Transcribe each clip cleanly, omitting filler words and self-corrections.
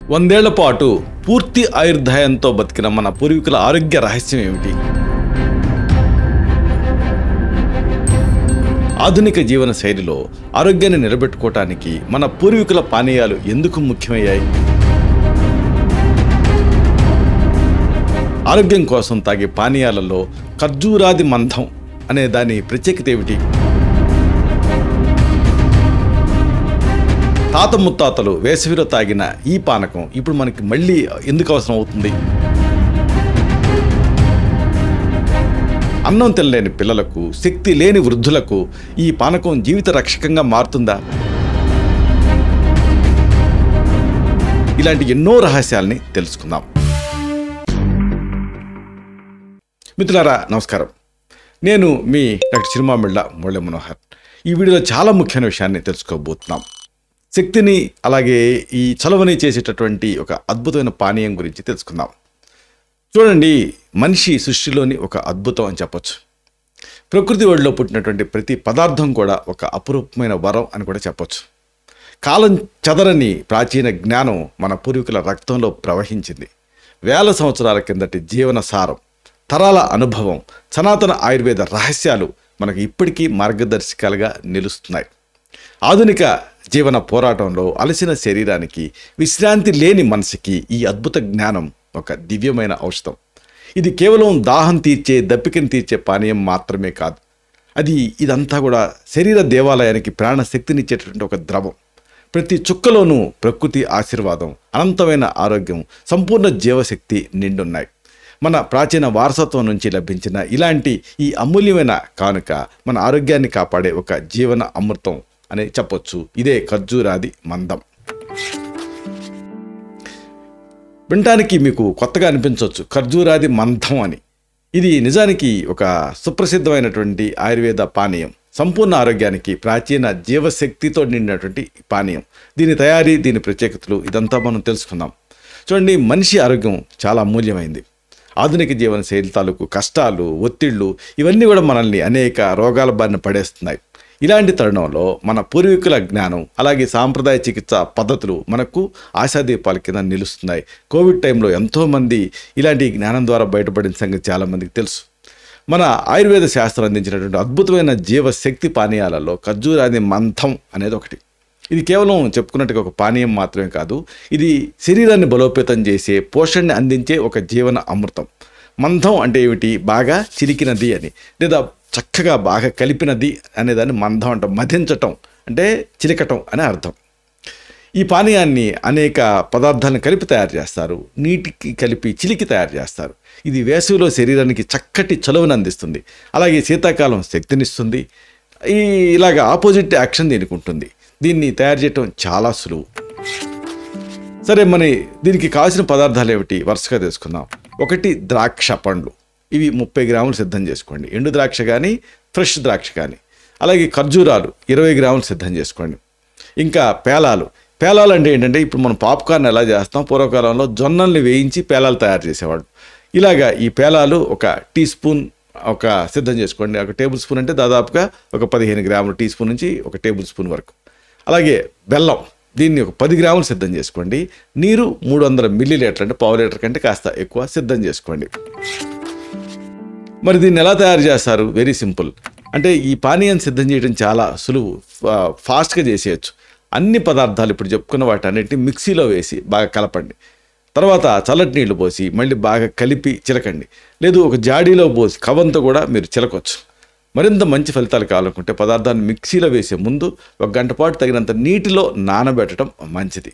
100 ఏళ్ల పాటు పూర్తి ఆయుర్దాయంతో బతికిన మన పూర్వీకుల ఆరోగ్య రహస్యం ఏమిటి? ఆధునిక జీవన శైలిలో ఆరోగ్యాన్ని నిలబెట్టుకోవటానికి మన పూర్వీకుల పానీయాలు ఎందుకు ముఖ్యమయ్యాయి? ఆరోగ్యం కోసం తాగే పానీయాలలో ఖర్జూరాది మంథం అనే దాని ప్రత్యేకత ఏమిటి? తాత ముత్తాతలు వేసవిలో తాగిన ఈ పానకం ఇప్పుడు మనకి మళ్ళీ ఎందుకు అవసరం అవుతుంది? అన్నం తినలేని పిల్లలకు, శక్తి లేని వృద్ధులకు ఈ పానకం జీవిత రక్షకంగా మారుతుందా? ఇలాంటి ఎన్నో రహస్యాల్ని తెలుసుకుందాం. మిత్రులారా నమస్కారం. నేను మీ డాక్టర్ చిరుమామిళ్ళ మురళీ మనోహర్. ఈ వీడియోలో చాలా ముఖ్యమైన విషయాన్ని తెలుసుకోబోతున్నాం. శక్తిని అలాగే ఈ చలవని చేసేటటువంటి ఒక అద్భుతమైన పానీయం గురించి తెలుసుకుందాం. చూడండి, మనిషి సృష్టిలోని ఒక అద్భుతం అని చెప్పొచ్చు. ప్రకృతి ఒడిలో పుట్టినటువంటి ప్రతి పదార్థం కూడా ఒక అపురూపమైన వరం అని కూడా చెప్పొచ్చు. కాలం చదరని ప్రాచీన జ్ఞానం మన పూర్వీకుల రక్తంలో ప్రవహించింది. వేల సంవత్సరాల కిందటి జీవన సారం, తరాల అనుభవం, సనాతన ఆయుర్వేద రహస్యాలు మనకు ఇప్పటికీ మార్గదర్శకాలుగా నిలుస్తున్నాయి. ఆధునిక జీవన పోరాటంలో అలసిన శరీరానికి, విశ్రాంతి లేని మనసుకి ఈ అద్భుత జ్ఞానం ఒక దివ్యమైన ఔషధం. ఇది కేవలం దాహం తీర్చే, దప్పికని తీర్చే పానీయం మాత్రమే కాదు. ఇదంతా కూడా శరీర దేవాలయానికి ప్రాణశక్తినిచ్చేటటువంటి ఒక ద్రవం. ప్రతి చుక్కలోనూ ప్రకృతి ఆశీర్వాదం, అనంతమైన ఆరోగ్యం, సంపూర్ణ జీవశక్తి నిండున్నాయి. మన ప్రాచీన వారసత్వం నుంచి లభించిన ఇలాంటి ఈ అమూల్యమైన కానుక మన ఆరోగ్యాన్ని కాపాడే ఒక జీవన అమృతం అని చెప్పొచ్చు. ఇదే ఖర్జూరాది మందం. వినటానికి మీకు కొత్తగా అనిపించవచ్చు ఖర్జూరాది మంథం అని. ఇది నిజానికి ఒక సుప్రసిద్ధమైనటువంటి ఆయుర్వేద పానీయం. సంపూర్ణ ఆరోగ్యానికి ప్రాచీన జీవశక్తితో నిండినటువంటి పానీయం. దీని తయారీ, దీని ప్రత్యేకతలు ఇదంతా మనం తెలుసుకుందాం. చూడండి, మనిషి ఆరోగ్యం చాలా అమూల్యమైంది. ఆధునిక జీవన శైలి తాలూకు కష్టాలు, ఒత్తిళ్లు ఇవన్నీ కూడా మనల్ని అనేక రోగాల బారిన పడేస్తున్నాయి. ఇలాంటి తరుణంలో మన పూర్వీకుల జ్ఞానం అలాగే సాంప్రదాయ చికిత్స పద్ధతులు మనకు ఆశాదీపాల కింద నిలుస్తున్నాయి. కోవిడ్ టైంలో ఎంతోమంది ఇలాంటి జ్ఞానం ద్వారా బయటపడిన సంగతి చాలామందికి తెలుసు. మన ఆయుర్వేద శాస్త్రం అందించినటువంటి అద్భుతమైన జీవశక్తి పానీయాలలో ఖర్జూరాది మంథం అనేది ఒకటి. ఇది కేవలం చెప్పుకున్నట్టుగా ఒక పానీయం మాత్రమే కాదు, ఇది శరీరాన్ని బలోపేతం చేసే, పోషణని అందించే ఒక జీవన అమృతం. మంథం అంటే ఏమిటి? బాగా చిలికినది అని, లేదా చక్కగా బాగా కలిపినది అనేదాన్ని మంథం అంటాం. మధించటం అంటే చిలికటం అనే అర్థం. ఈ పానీయాన్ని అనేక పదార్థాలను కలిపి తయారు చేస్తారు. నీటికి కలిపి చిలికి తయారు చేస్తారు. ఇది వేసవిలో శరీరానికి చక్కటి చలువను అందిస్తుంది. అలాగే శీతాకాలం శక్తినిస్తుంది. ఇలాగ ఆపోజిట్ యాక్షన్ దీనికి ఉంటుంది. దీన్ని తయారు చేయటం చాలా సులువు. సరే, మరి దీనికి కావాల్సిన పదార్థాలు ఏమిటి వరుసగా తెలుసుకుందాం. ఒకటి, ద్రాక్ష పండ్లు. ఇవి 30 గ్రాములు సిద్ధం చేసుకోండి. ఎండు ద్రాక్ష కానీ, ఫ్రెష్ ద్రాక్ష కానీ. అలాగే ఖర్జూరాలు 20 గ్రాములు సిద్ధం చేసుకోండి. ఇంకా పేలాలు. పేలాలు అంటే ఏంటంటే, ఇప్పుడు మనం పాప్కార్న్ ఎలా చేస్తాం, పూర్వకాలంలో జొన్నల్ని వేయించి పేలాలు తయారు చేసేవాడు. ఇలాగా ఈ పేలాలు ఒక టీ స్పూన్ సిద్ధం చేసుకోండి. ఒక టేబుల్ స్పూన్ అంటే దాదాపుగా ఒక 15 గ్రాములు, టీ స్పూన్ నుంచి ఒక టేబుల్ స్పూన్ వరకు. అలాగే బెల్లం, దీన్ని ఒక 10 గ్రాములు సిద్ధం చేసుకోండి. నీరు 300 మిల్లీలీటర్ అంటే పావు లీటర్ కంటే కాస్త ఎక్కువ సిద్ధం చేసుకోండి. మరి దీన్ని ఎలా తయారు చేస్తారు? Very simple. అంటే ఈ పానీయం సిద్ధం చేయడం చాలా సులువు, ఫాస్ట్గా చేసేయచ్చు. అన్ని పదార్థాలు ఇప్పుడు చెప్పుకున్న వాటన్నిటిని మిక్సీలో వేసి బాగా కలపండి. తర్వాత చల్లటి నీళ్లు పోసి మళ్ళీ బాగా కలిపి చిలకండి. లేదు ఒక జాడీలో పోసి కవంతో కూడా మీరు చిలకొచ్చు. మరింత మంచి ఫలితాలు కావాలనుకుంటే పదార్థాన్ని మిక్సీలో వేసే ముందు 1 గంట పాటు తగినంత నీటిలో నానబెట్టడం మంచిది.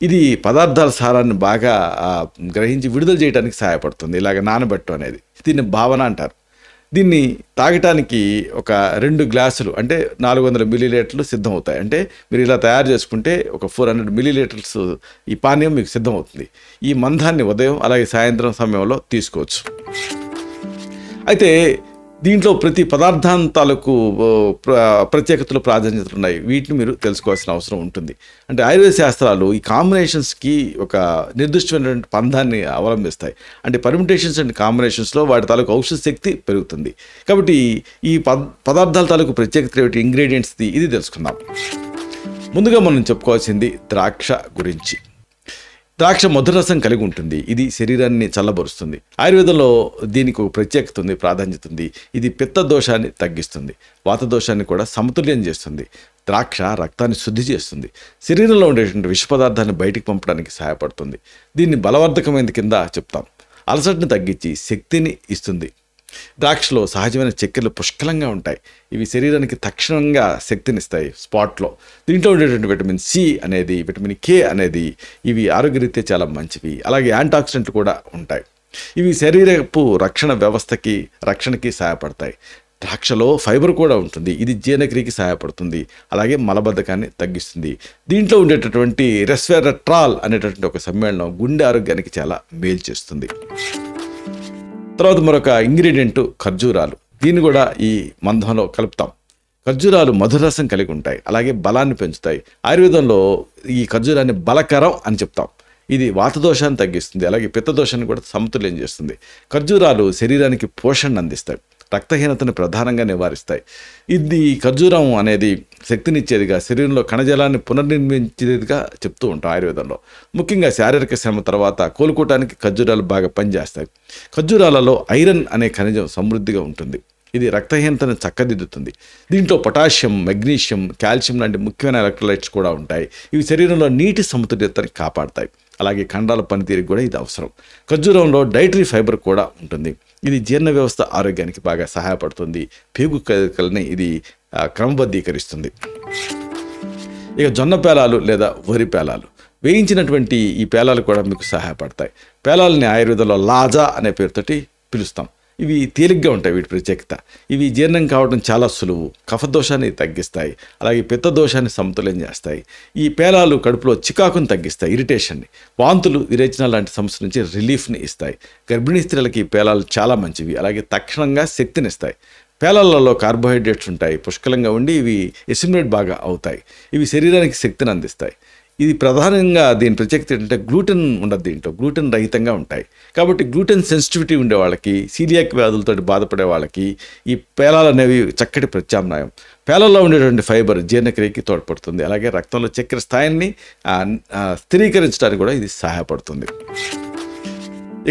ఇది పదార్థాల సారాన్ని బాగా గ్రహించి విడుదల చేయడానికి సహాయపడుతుంది. ఇలాగ నానబెట్టడం అనేది. దీన్ని భావన అంటారు. దీన్ని తాగటానికి ఒక 2 గ్లాసులు అంటే 400 మిల్లీలీటర్లు సిద్ధం అవుతాయి. అంటే మీరు ఇలా తయారు చేసుకుంటే ఒక 400 మిల్లీలీటర్స్ ఈ పానీయం మీకు సిద్ధం అవుతుంది. ఈ మందాన్ని ఉదయం అలాగే సాయంత్రం సమయంలో తీసుకోవచ్చు. అయితే దీంట్లో ప్రతి పదార్థాంతాలకు ప్రత్యేకతలు, ప్రాధాన్యతలు ఉన్నాయి. వీటిని మీరు తెలుసుకోవాల్సిన అవసరం ఉంటుంది. అంటే ఆయుర్వేద శాస్త్రాలు ఈ కాంబినేషన్స్కి ఒక నిర్దిష్టమైనటువంటి పందాన్ని అవలంబిస్తాయి. అంటే పర్మిటేషన్స్ అండ్ కాంబినేషన్స్లో వాటి తాలూకు ఔషధ శక్తి పెరుగుతుంది. కాబట్టి ఈ పదార్థాల తాలూకు ప్రత్యేకత ఏమిటి, ఇంగ్రీడియంట్స్ది, ఇది తెలుసుకుందాం. ముందుగా మనం చెప్పుకోవాల్సింది ద్రాక్ష గురించి. ద్రాక్ష మధురసం కలిగి ఉంటుంది. ఇది శరీరాన్ని చల్లబరుస్తుంది. ఆయుర్వేదంలో దీనికి ఒక ప్రత్యేకత ఉంది, ప్రాధాన్యత ఉంది. ఇది పిత్త దోషాన్ని తగ్గిస్తుంది, వాత దోషాన్ని కూడా సమతుల్యం చేస్తుంది. ద్రాక్ష రక్తాన్ని శుద్ధి చేస్తుంది, శరీరంలో ఉండేటువంటి విష పదార్థాన్ని బయటికి పంపడానికి సహాయపడుతుంది. దీన్ని బలవర్ధకమైనది కింద చెప్తాం. అలసటని తగ్గించి శక్తిని ఇస్తుంది. ద్రాక్షలో సహజమైన చక్కెరలు పుష్కలంగా ఉంటాయి. ఇవి శరీరానికి తక్షణంగా శక్తినిస్తాయి స్పాట్లో. దీంట్లో ఉండేటువంటి విటమిన్ సి అనేది, విటమిన్ కే అనేది ఇవి ఆరోగ్యరీత్యా చాలా మంచివి. అలాగే యాంటాక్సిడెంట్లు కూడా ఉంటాయి. ఇవి శరీరపు రక్షణకి సహాయపడతాయి. ద్రాక్షలో ఫైబర్ కూడా ఉంటుంది. ఇది జీర్ణక్రియకి సహాయపడుతుంది, అలాగే మలబద్ధకాన్ని తగ్గిస్తుంది. దీంట్లో ఉండేటటువంటి రెస్వెరట్రాల్ అనేటటువంటి ఒక సమ్మేళనం గుండె ఆరోగ్యానికి చాలా మేలు చేస్తుంది. తర్వాత మరొక ఇంగ్రీడియంట్ ఖర్జూరాలు. దీన్ని కూడా ఈ మందంలో కలుపుతాం. ఖర్జూరాలు మధురసం కలిగి ఉంటాయి, అలాగే బలాన్ని పెంచుతాయి. ఆయుర్వేదంలో ఈ ఖర్జూరాన్ని బలకరం అని చెప్తాం. ఇది వాతదోషాన్ని తగ్గిస్తుంది, అలాగే పిత్తదోషాన్ని కూడా సమతుల్యం చేస్తుంది. ఖర్జూరాలు శరీరానికి పోషణ అందిస్తాయి, రక్తహీనతను ప్రధానంగా నివారిస్తాయి. ఇది ఖర్జూరం అనేది శక్తినిచ్చేదిగా, శరీరంలో కణజాలాన్ని పునర్నిర్మించేదిగా చెప్తూ ఉంటాం ఆయుర్వేదంలో. ముఖ్యంగా శారీరక శ్రమ తర్వాత కోలుకోవడానికి ఖర్జూరాలు బాగా పనిచేస్తాయి. ఖర్జూరాలలో ఐరన్ అనే ఖనిజం సమృద్ధిగా ఉంటుంది. ఇది రక్తహీనతను చక్కదిద్దుతుంది. దీంట్లో పొటాషియం, మెగ్నీషియం, కాల్షియం లాంటి ముఖ్యమైన ఎలక్ట్రోలైట్స్ కూడా ఉంటాయి. ఇవి శరీరంలో నీటి సమతుల్యతని కాపాడతాయి, అలాగే కండరాల పనితీరుకి కూడా ఇది అవసరం. ఖర్జూరంలో డైటరీ ఫైబర్ కూడా ఉంటుంది. ఇది జీర్ణ వ్యవస్థ ఆరోగ్యానికి బాగా సహాయపడుతుంది. పేగు కదలికల్ని ఇది క్రమబద్ధీకరిస్తుంది. ఇక జొన్న పేలాలు లేదా వరి పేలాలు, వేయించినటువంటి ఈ పేలాలు కూడా మీకు సహాయపడతాయి. పేలాలని ఆయుర్వేదంలో లాజా అనే పేరుతోటి పిలుస్తాం. ఇవి తేలిగ్గా ఉంటాయి. వీటి ప్రత్యేకత, ఇవి జీర్ణం కావడం చాలా సులువు, కఫదోషాన్ని తగ్గిస్తాయి, అలాగే పిత్తదోషాన్ని సమతుల్యం చేస్తాయి. ఈ పేలాలు కడుపులో చికాకును తగ్గిస్తాయి, ఇరిటేషన్ని, వాంతులు, విరేచనాలు లాంటి సమస్యల నుంచి రిలీఫ్ని ఇస్తాయి. గర్భిణీ స్త్రీలకి ఈ పేలాలు చాలా మంచివి, అలాగే తక్షణంగా శక్తినిస్తాయి. పేలాలలో కార్బోహైడ్రేట్స్ ఉంటాయి, పుష్కలంగా ఉండి ఇవి ఎసిమినేట్ బాగా అవుతాయి. ఇవి శరీరానికి శక్తిని అందిస్తాయి. ఇది ప్రధానంగా దీని ప్రత్యేకత ఏంటంటే గ్లూటెన్ ఉండదు, దీంట్లో గ్లూటెన్ రహితంగా ఉంటాయి. కాబట్టి గ్లూటెన్ సెన్సిటివిటీ ఉండే వాళ్ళకి, సీలియాక్ వ్యాధులతో బాధపడే వాళ్ళకి ఈ పేలాలు అనేవి చక్కటి ప్రత్యామ్నాయం. పేలాల్లో ఉండేటువంటి ఫైబర్ జీర్ణక్రియకి తోడ్పడుతుంది, అలాగే రక్తంలో చక్కెర స్థాయిని స్థిరీకరించడానికి కూడా ఇది సహాయపడుతుంది.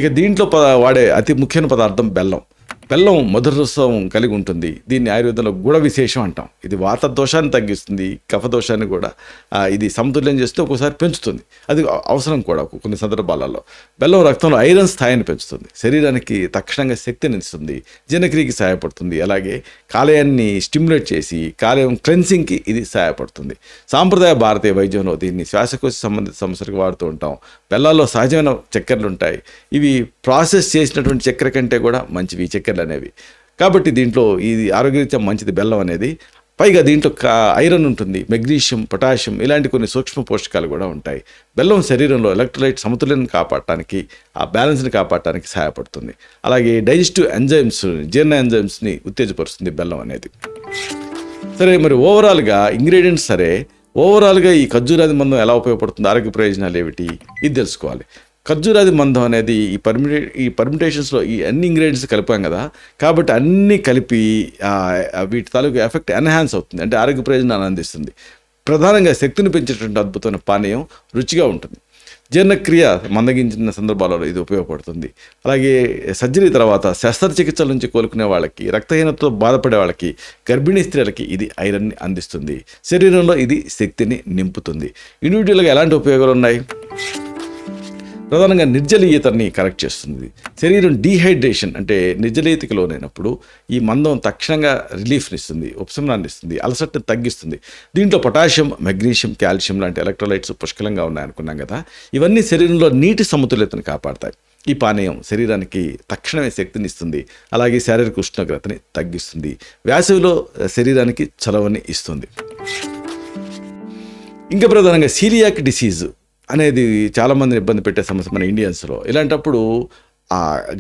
ఇక దీంట్లో వాడే అతి ముఖ్యమైన పదార్థం బెల్లం. బెల్లం మధురసం కలిగి ఉంటుంది. దీన్ని ఆయుర్వేదంలో గుణ విశేషం అంటాం. ఇది వాత దోషాన్ని తగ్గిస్తుంది, కఫదోషాన్ని కూడా ఇది సమతుల్యం చేస్తే ఒక్కోసారి పెంచుతుంది. అది అవసరం కూడా కొన్ని సందర్భాలలో. బెల్లం రక్తంలో ఐరన్ స్థాయిని పెంచుతుంది, శరీరానికి తక్షణంగా శక్తిని ఇస్తుంది, జీర్ణక్రియకి సహాయపడుతుంది, అలాగే కాలేయాన్ని స్టిమ్యులేట్ చేసి కాలేయం క్లెన్సింగ్కి ఇది సహాయపడుతుంది. సాంప్రదాయ భారతీయ వైద్యంలో దీన్ని శ్వాసకోశ సంబంధిత సమస్యలకు వాడుతూ ఉంటాం. బెల్లాల్లో సహజమైన చక్కెరలు ఉంటాయి. ఇవి ప్రాసెస్ చేసినటువంటి చక్కెర కంటే కూడా మంచివి ఈ చక్కెరలు అనేవి. కాబట్టి దీంట్లో ఇది ఆరోగ్యరీత్యా మంచిది బెల్లం అనేది. పైగా దీంట్లో ఐరన్ ఉంటుంది, మెగ్నీషియం, పొటాషియం ఇలాంటి కొన్ని సూక్ష్మ పోషకాలు కూడా ఉంటాయి. బెల్లం శరీరంలో ఎలక్ట్రోలైట్ సమతుల్యాన్ని కాపాడటానికి, ఆ బ్యాలెన్స్ని కాపాడటానికి సహాయపడుతుంది. అలాగే డైజెస్టివ్ ఎంజైమ్స్, జీర్ణ ఎంజైమ్స్ని ఉత్తేజపరుస్తుంది బెల్లం అనేది. సరే, మరి ఓవరాల్గా ఇంగ్రీడియంట్స్ సరే, ఓవరాల్గా ఈ ఖర్జూరాది మందం ఎలా ఉపయోగపడుతుంది, ఆరోగ్య ప్రయోజనాలు ఏమిటి, ఇది తెలుసుకోవాలి. ఖర్జూరాది మందం అనేది ఈ పర్మిటేషన్స్లో ఈ అన్ని ఇంగ్రీడియంట్స్ కలిపాం కదా, కాబట్టి అన్నీ కలిపి వీటి తాలూకు ఎఫెక్ట్ ఎన్హాన్స్ అవుతుంది, అంటే ఆరోగ్య ప్రయోజనాలు అందిస్తుంది. ప్రధానంగా శక్తిని పెంచేటువంటి అద్భుతమైన పానీయం, రుచిగా ఉంటుంది. జీర్ణక్రియ మందగించిన సందర్భాలలో ఇది ఉపయోగపడుతుంది. అలాగే సర్జరీ తర్వాత శస్త్రచికిత్సల నుంచి కోలుకునే వాళ్ళకి, రక్తహీనతతో బాధపడే వాళ్ళకి, గర్భిణీ స్త్రీలకి ఇది ఐరన్ని అందిస్తుంది. శరీరంలో ఇది శక్తిని నింపుతుంది. ఇండివిజువల్గా ఎలాంటి ఉపయోగాలు ఉన్నాయి? ప్రధానంగా నిర్జలీయతని కరెక్ట్ చేస్తుంది. శరీరం డీహైడ్రేషన్ అంటే నిర్జలీయతకి లోనైనప్పుడు ఈ మందం తక్షణంగా రిలీఫ్ని ఇస్తుంది, ఉపశమనాన్ని ఇస్తుంది, అలసటని తగ్గిస్తుంది. దీంట్లో పొటాషియం, మెగ్నీషియం, కాల్షియం లాంటి ఎలక్ట్రోలైట్స్ పుష్కలంగా ఉన్నాయనుకున్నాం కదా, ఇవన్నీ శరీరంలో నీటి సమతుల్యతను కాపాడతాయి. ఈ పానీయం శరీరానికి తక్షణమే శక్తిని ఇస్తుంది, అలాగే శారీరక ఉష్ణోగ్రతని తగ్గిస్తుంది, వేసవిలో శరీరానికి చలవని ఇస్తుంది. ఇంకా ప్రధానంగా సీలియాక్ డిసీజ్ అనేది చాలామందిని ఇబ్బంది పెట్టే సమస్య మన ఇండియన్స్లో. ఇలాంటప్పుడు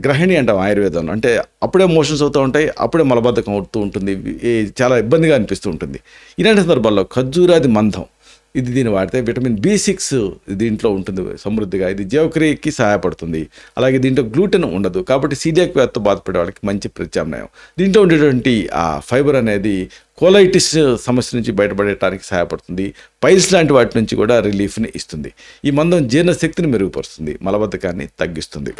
గ్రహిణి అంటాం ఆయుర్వేదంలో, అంటే అప్పుడే మోషన్స్ అవుతూ ఉంటాయి, అప్పుడే మలబద్ధకం అవుతూ ఉంటుంది, చాలా ఇబ్బందిగా అనిపిస్తూ ఉంటుంది. ఇలాంటి సందర్భాల్లో ఖర్జూరాది మందం ఇది దీన్ని వాడితే విటమిన్ B6 దీంట్లో ఉంటుంది సమృద్ధిగా. ఇది జీవక్రియకి సహాయపడుతుంది. అలాగే దీంట్లో గ్లూటెన్ ఉండదు కాబట్టి సీలియాక్ వ్యాధితో బాధపడే వాళ్ళకి మంచి ప్రత్యామ్నాయం. దీంట్లో ఉండేటువంటి ఆ ఫైబర్ అనేది కోలైటిస్ సమస్య నుంచి బయటపడటానికి సహాయపడుతుంది. పైల్స్ లాంటి వాటి నుంచి కూడా రిలీఫ్ని ఇస్తుంది. ఈ మందం జీర్ణశక్తిని మెరుగుపరుస్తుంది, మలబద్ధకాన్ని తగ్గిస్తుంది.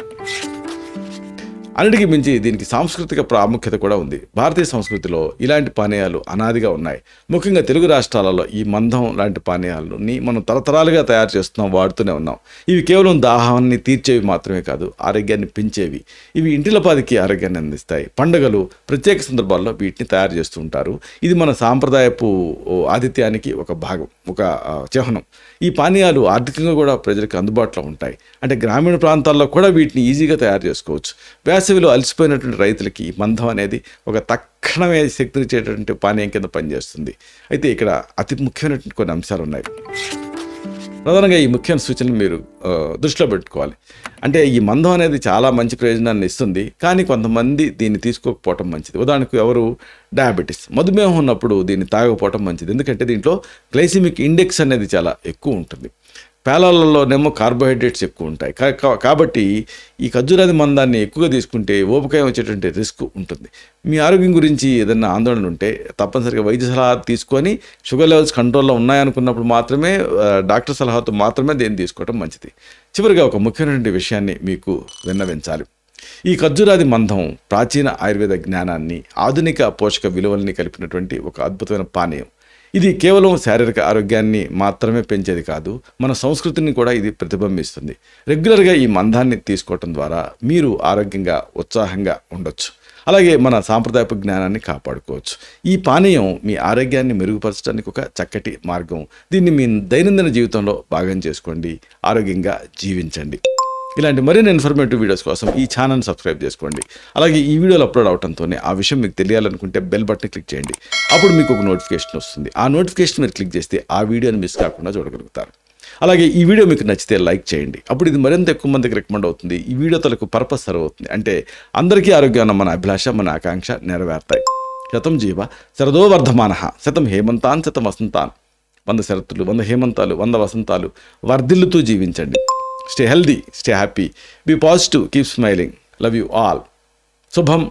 అన్నిటికీ మించి దీనికి సాంస్కృతిక ప్రాముఖ్యత కూడా ఉంది. భారతీయ సంస్కృతిలో ఇలాంటి పానీయాలు అనాదిగా ఉన్నాయి. ముఖ్యంగా తెలుగు రాష్ట్రాలలో ఈ మందం లాంటి పానీయాలని మనం తరతరాలుగా తయారు చేస్తున్నాం, వాడుతూనే ఉన్నాం. ఇవి కేవలం దాహాన్ని తీర్చేవి మాత్రమే కాదు, ఆరోగ్యాన్ని పెంచేవి. ఇవి ఇంటిలపాదికి ఆరోగ్యాన్ని అందిస్తాయి. పండుగలు, ప్రత్యేక సందర్భాల్లో వీటిని తయారు చేస్తూ ఉంటారు. ఇది మన సాంప్రదాయపు ఆతిథ్యానికి ఒక భాగం, ఒక చిహ్నం. ఈ పానీయాలు ఆర్థికంగా కూడా ప్రజలకు అందుబాటులో ఉంటాయి. అంటే గ్రామీణ ప్రాంతాల్లో కూడా వీటిని ఈజీగా తయారు చేసుకోవచ్చు. వేసవిలో అలసిపోయినటువంటి రైతులకి ఈ మందం అనేది ఒక తక్షణమే శక్తినిచ్చేటటువంటి పానీయం కింద పనిచేస్తుంది. అయితే ఇక్కడ అతి ముఖ్యమైనటువంటి కొన్ని అంశాలు ఉన్నాయి. ప్రధానంగా ఈ ముఖ్యమైన సూచనలు మీరు దృష్టిలో పెట్టుకోవాలి. అంటే ఈ మందం అనేది చాలా మంచి ప్రయోజనాన్ని ఇస్తుంది, కానీ కొంతమంది దీన్ని తీసుకోకపోవటం మంచిది. ఉదాహరణకు ఎవరు డయాబెటీస్, మధుమేహం ఉన్నప్పుడు దీన్ని తాగకపోవటం మంచిది. ఎందుకంటే దీంట్లో గ్లైసిమిక్ ఇండెక్స్ అనేది చాలా ఎక్కువ ఉంటుంది. పేలాలలోనేమో కార్బోహైడ్రేట్స్ ఎక్కువ ఉంటాయి. కాబట్టి ఈ ఖర్జూరాది మందాన్ని ఎక్కువగా తీసుకుంటే ఊబకాయం వచ్చేటువంటి రిస్క్ ఉంటుంది. మీ ఆరోగ్యం గురించి ఏదైనా ఆందోళన ఉంటే తప్పనిసరిగా వైద్య సలహా తీసుకొని షుగర్ లెవెల్స్ కంట్రోల్లో ఉన్నాయనుకున్నప్పుడు మాత్రమే డాక్టర్ సలహాతో మాత్రమే దీన్ని తీసుకోవడం మంచిది. చివరిగా ఒక ముఖ్యమైనటువంటి విషయాన్ని మీకు విన్నవించాలి. ఈ ఖర్జూరాది మందం ప్రాచీన ఆయుర్వేద జ్ఞానాన్ని, ఆధునిక పోషక విలువల్ని కలిపినటువంటి ఒక అద్భుతమైన పానీయం. ఇది కేవలం శారీరక ఆరోగ్యాన్ని మాత్రమే పెంచేది కాదు, మన సంస్కృతిని కూడా ఇది ప్రతిబింబిస్తుంది. రెగ్యులర్గా ఈ మందాన్ని తీసుకోవటం ద్వారా మీరు ఆరోగ్యంగా, ఉత్సాహంగా ఉండొచ్చు. అలాగే మన సాంప్రదాయపు జ్ఞానాన్ని కాపాడుకోవచ్చు. ఈ పానీయం మీ ఆరోగ్యాన్ని మెరుగుపరచడానికి ఒక చక్కటి మార్గం. దీన్ని మీ దైనందిన జీవితంలో భాగం చేసుకోండి, ఆరోగ్యంగా జీవించండి. ఇలాంటి మరిన్ని ఇన్ఫర్మేటివ్ వీడియోస్ కోసం ఈ ఛానల్ని సబ్స్క్రైబ్ చేసుకోండి. అలాగే ఈ వీడియోలు అప్లోడ్ అవడంతోనే ఆ విషయం మీకు తెలియాలనుకుంటే బెల్ బటన్ క్లిక్ చేయండి. అప్పుడు మీకు ఒక నోటిఫికేషన్ వస్తుంది. ఆ నోటిఫికేషన్ మీరు క్లిక్ చేస్తే ఆ వీడియోని మిస్ కాకుండా చూడగలుగుతారు. అలాగే ఈ వీడియో మీకు నచ్చితే లైక్ చేయండి. అప్పుడు ఇది మరింత ఎక్కువ మందికి రికమెండ్ అవుతుంది. ఈ వీడియో తలకు పర్పస్ సర్వ్ అవుతుంది. అంటే అందరికీ ఆరోగ్యం మన అభిలాష, మన ఆకాంక్ష నెరవేరుతాయి. శతం జీవ శరదో వర్ధమానః, శతం హేమంతాన్ శతం వసంతాన్. 100 శరత్తులు, 100 హేమంతాలు, 100 వసంతాలు వర్ధిల్లుతూ జీవించండి. Stay healthy, stay happy, be positive, keep smiling. Love you all. Subham